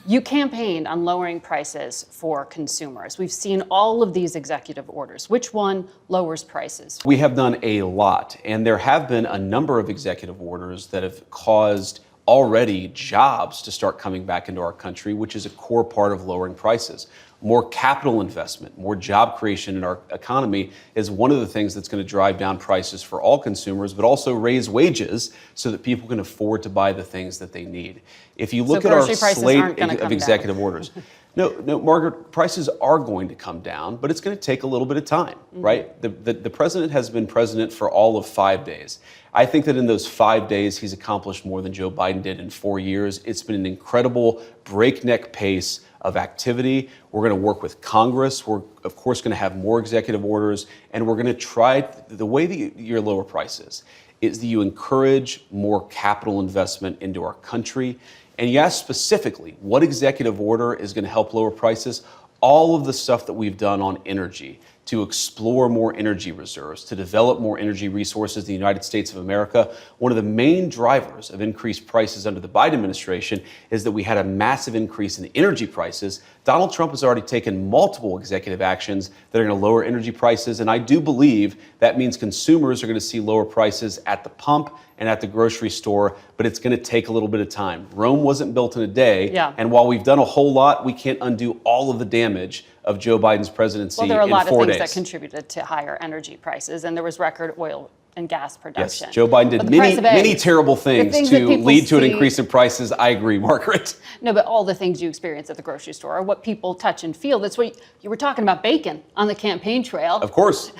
You campaigned on lowering prices for consumers. We've seen all of these executive orders. Which one lowers prices? We have done a lot, and there have been a number of executive orders that have caused already jobs to start coming back into our country, which is a core part of lowering prices. More capital investment, more job creation in our economy is one of the things that's going to drive down prices for all consumers, but also raise wages so that people can afford to buy the things that they need. If you look at our slate of executive orders, no, Margaret, prices are going to come down, but it's going to take a little bit of time, right? The president has been president for all of 5 days. I think that in those 5 days, he's accomplished more than Joe Biden did in 4 years. It's been an incredible breakneck pace of activity. We're going to work with Congress. We're, of course, going to have more executive orders, and we're going to try, the way that you lower prices is that you encourage more capital investment into our country. And you ask specifically, what executive order is going to help lower prices? All of the stuff that we've done on energy, to explore more energy reserves, to develop more energy resources in the United States of America. One of the main drivers of increased prices under the Biden administration is that we had a massive increase in energy prices. Donald Trump has already taken multiple executive actions that are going to lower energy prices, and I do believe that means consumers are going to see lower prices at the pump and at the grocery store, but it's going to take a little bit of time. Rome wasn't built in a day, and while we've done a whole lot, we can't undo all of the damage of Joe Biden's presidency in 4 days. Well, there are a lot of things that contributed to higher energy prices, and there was record oil and gas production. Yes, Joe Biden did many terrible things to lead to an increase in prices. I agree, Margaret. No, but all the things you experience at the grocery store are what people touch and feel. That's what you were talking about, bacon on the campaign trail. Of course,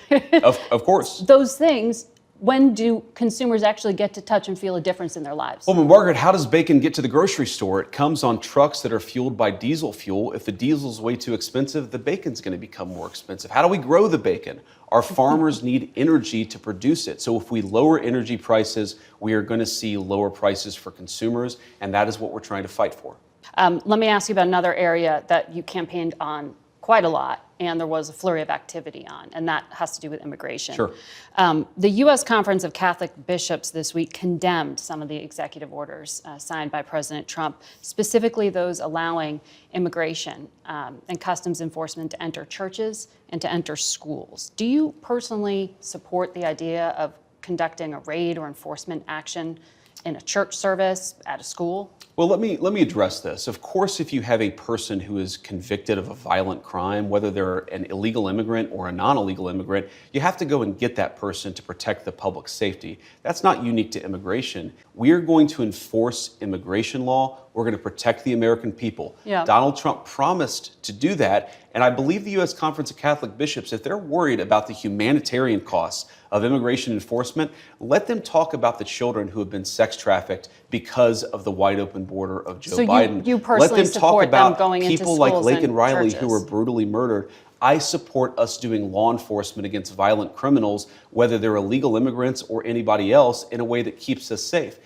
of course. Those things, when do consumers actually get to touch and feel a difference in their lives? Well, Margaret, how does bacon get to the grocery store? It comes on trucks that are fueled by diesel fuel. If the diesel's way too expensive, the bacon's going to become more expensive. How do we grow the bacon? Our farmers need energy to produce it. So if we lower energy prices, we are going to see lower prices for consumers, and that is what we're trying to fight for. Let me ask you about another area that you campaigned on quite a lot, and there was a flurry of activity on, and that has to do with immigration. Sure. The U.S. Conference of Catholic Bishops this week condemned some of the executive orders signed by President Trump, specifically those allowing immigration and customs enforcement to enter churches and to enter schools. Do you personally support the idea of conducting a raid or enforcement action in a church service, at a school? Well, let me address this. Of course, if you have a person who is convicted of a violent crime, whether they're an illegal immigrant or a non-illegal immigrant, you have to go and get that person to protect the public safety. That's not unique to immigration. We're going to enforce immigration law. We're going to protect the American people. Donald Trump promised to do that, and I believe the U.S. Conference of Catholic Bishops, if they're worried about the humanitarian costs of immigration enforcement, let them talk about the children who have been sex trafficked because of the wide open border of Joe Biden. You personally let them talk about going people like Laken Riley churches. who were brutally murdered. I support us doing law enforcement against violent criminals, whether they're illegal immigrants or anybody else, in a way that keeps us safe.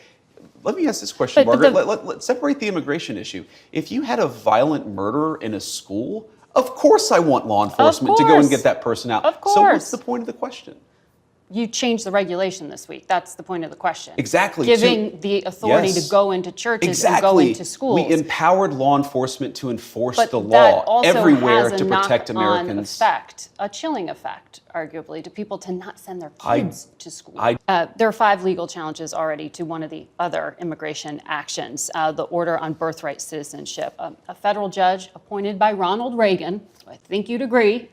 Let me ask this question, Margaret. Let's separate the immigration issue. If you had a violent murderer in a school, of course I want law enforcement to go and get that person out. Of course. So what's the point of the question? You changed the regulation this week. That's the point of the question. Exactly. Giving the authority to go into churches and go into schools. We empowered law enforcement to enforce the law everywhere to protect Americans. Effect, a chilling effect, arguably, to people to not send their kids to school. There are 5 legal challenges already to one of the other immigration actions, the order on birthright citizenship. A federal judge appointed by Ronald Reagan, I think you'd agree,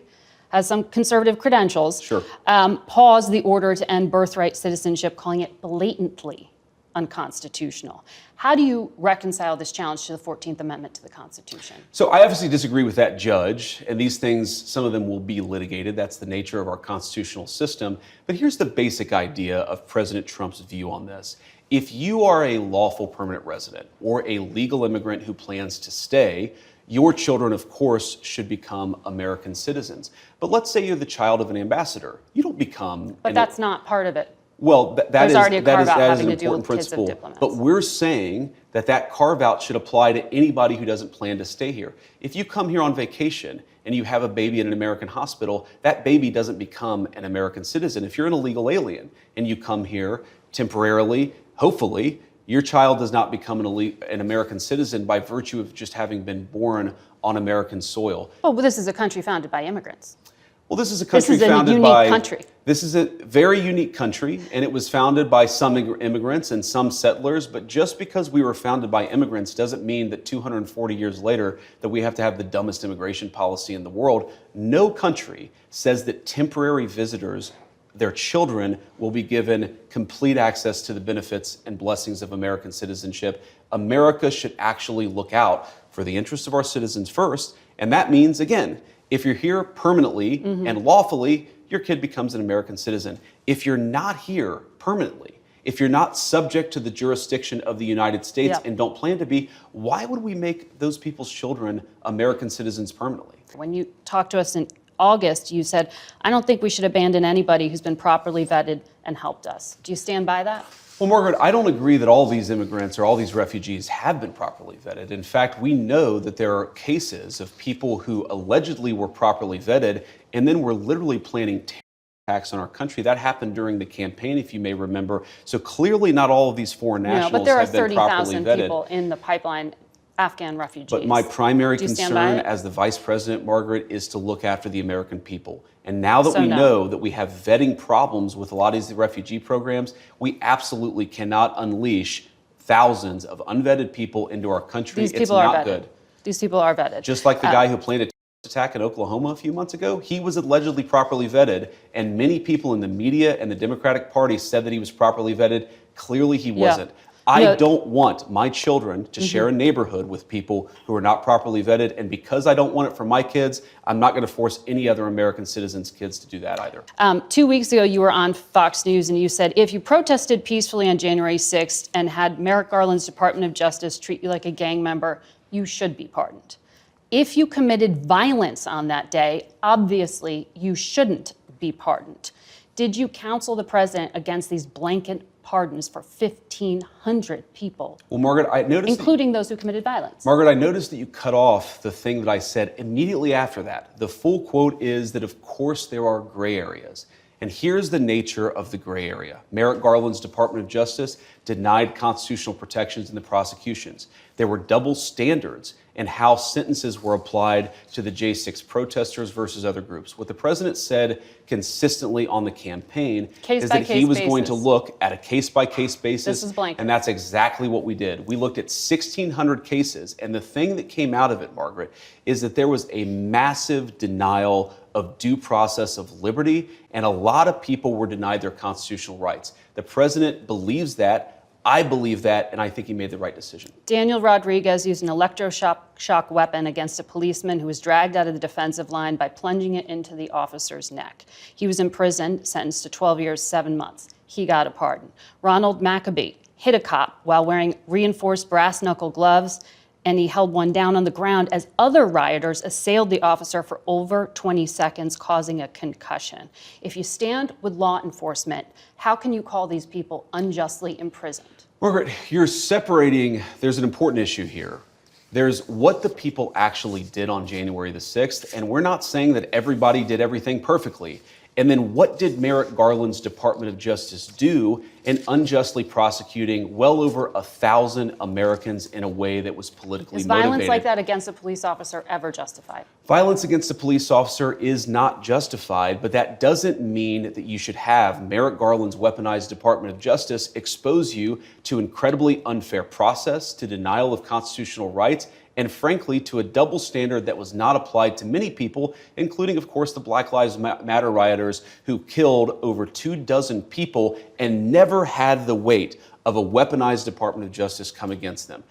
has some conservative credentials, paused the order to end birthright citizenship, calling it blatantly unconstitutional. How do you reconcile this challenge to the 14th Amendment to the Constitution? So I obviously disagree with that judge, and these things, some of them will be litigated. That's the nature of our constitutional system. But here's the basic idea of President Trump's view on this. If you are a lawful permanent resident or a legal immigrant who plans to stay, your children, of course, should become American citizens. But let's say you're the child of an ambassador. You don't become... But that's not part of it. Well, that is an important principle. But we're saying that carve-out should apply to anybody who doesn't plan to stay here. If you come here on vacation and you have a baby in an American hospital, that baby doesn't become an American citizen. If you're an illegal alien and you come here temporarily, hopefully, Your child does not become an American citizen by virtue of just having been born on American soil. Well, this is a country founded by immigrants. Well, this is a country founded by... This is a very unique country, and it was founded by some immigrants and some settlers, but just because we were founded by immigrants doesn't mean that 240 years later that we have to have the dumbest immigration policy in the world. No country says that temporary visitors, their children, will be given complete access to the benefits and blessings of American citizenship. America should actually look out for the interests of our citizens first, and that means, again, if you're here permanently and lawfully, your kid becomes an American citizen. If you're not here permanently, if you're not subject to the jurisdiction of the United States and don't plan to be, why would we make those people's children American citizens permanently? When you talked to us in August, you said, I don't think we should abandon anybody who's been properly vetted and helped us. Do you stand by that? Well, Margaret, I don't agree that all these immigrants or all these refugees have been properly vetted. In fact, we know that there are cases of people who allegedly were properly vetted and then were literally planning attacks on our country. That happened during the campaign, if you may remember. So clearly not all of these foreign nationals have been properly vetted. But there are 30,000 people in the pipeline, Afghan refugees. But my primary concern as the vice president, Margaret, is to look after the American people. And now that we know that we have vetting problems with a lot of these refugee programs, we absolutely cannot unleash thousands of unvetted people into our country. It's not good. These people are vetted. Just like the guy who planned a attack in Oklahoma a few months ago, he was allegedly properly vetted, and many people in the media and the Democratic Party said that he was properly vetted. Clearly he wasn't. I don't want my children to share a neighborhood with people who are not properly vetted, and because I don't want it for my kids, I'm not going to force any other American citizens' kids to do that either. 2 weeks ago, you were on Fox News, and you said, if you protested peacefully on January 6th and had Merrick Garland's Department of Justice treat you like a gang member, you should be pardoned. If you committed violence on that day, obviously you shouldn't be pardoned. Did you counsel the president against these blanket pardons for 1,500 people? Well, Margaret, I noticed... Including those who committed violence. Margaret, I noticed that you cut off the thing that I said immediately after that. The full quote is that, of course, there are gray areas. And here's the nature of the gray area. Merrick Garland's Department of Justice denied constitutional protections in the prosecutions. There were double standards in how sentences were applied to the J6 protesters versus other groups. What the president said consistently on the campaign is that he was going to look at a case-by-case basis, and that's exactly what we did. We looked at 1,600 cases, and the thing that came out of it, Margaret, is that there was a massive denial of due process of liberty, and a lot of people were denied their constitutional rights. The president believes that. I believe that, and I think he made the right decision. Daniel Rodriguez used an electroshock weapon against a policeman who was dragged out of the defensive line by plunging it into the officer's neck. He was imprisoned, sentenced to 12 years, 7 months. He got a pardon. Ronald Maccabee hit a cop while wearing reinforced brass knuckle gloves, and he held one down on the ground as other rioters assailed the officer for over 20 seconds, causing a concussion. If you stand with law enforcement, how can you call these people unjustly imprisoned? Margaret, you're separating, there's an important issue here. There's what the people actually did on January the 6th, and we're not saying that everybody did everything perfectly. And then what did Merrick Garland's Department of Justice do in unjustly prosecuting well over 1,000 Americans in a way that was politically motivated? Is violence like that against a police officer ever justified? Violence against a police officer is not justified, but that doesn't mean that you should have Merrick Garland's weaponized Department of Justice expose you to incredibly unfair process, to denial of constitutional rights, and frankly, to a double standard that was not applied to many people, including, of course, the Black Lives Matter rioters who killed over 24 people and never had the weight of a weaponized Department of Justice come against them.